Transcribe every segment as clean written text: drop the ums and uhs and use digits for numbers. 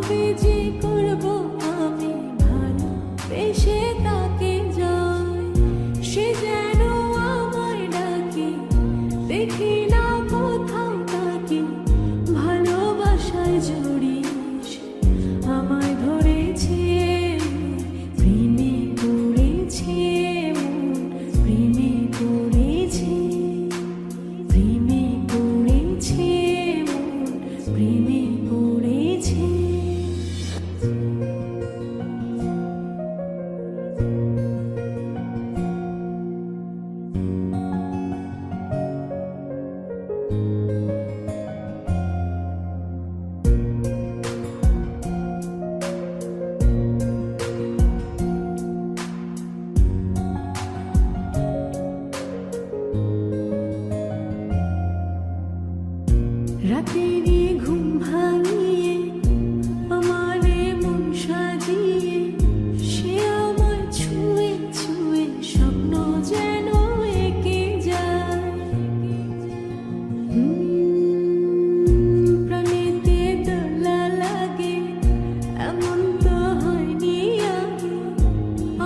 কবে যে করব আমি ভালো বেশে তাকে যাই, সে যেন আমায় ডাকে, দেখি না কোথাও তাকে, ভালোবাসায় জড়িস আমায় ধরেছে, প্রেমে পড়েছে মন, প্রেমে পড়েছে, প্রেমে পড়েছে মন, প্রেমে পড়েছে। রাতেরই ঘুম ভাঙিয়ে আমারে মন সাজিয়ে, সে আমায় ছুঁয়ে ছুঁয়ে স্বপ্ন যেন এঁকে যায়। প্রাণেতে দোলা লাগে এমন তো হয়নি আগে,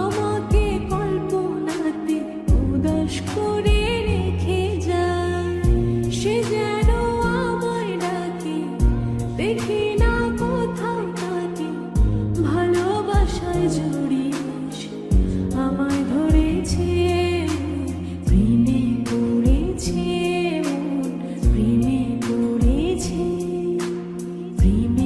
আমাকে কল্পনাতে উদাস করে রেখে যায়, সে যেন আমায় ডাকে, দেখি না কোথাও তাকে, ভালোবাসায় জড়িস আমায় ধরেছে, প্রেমে পড়েছে মন, প্রেমে পড়েছে, প্রেমে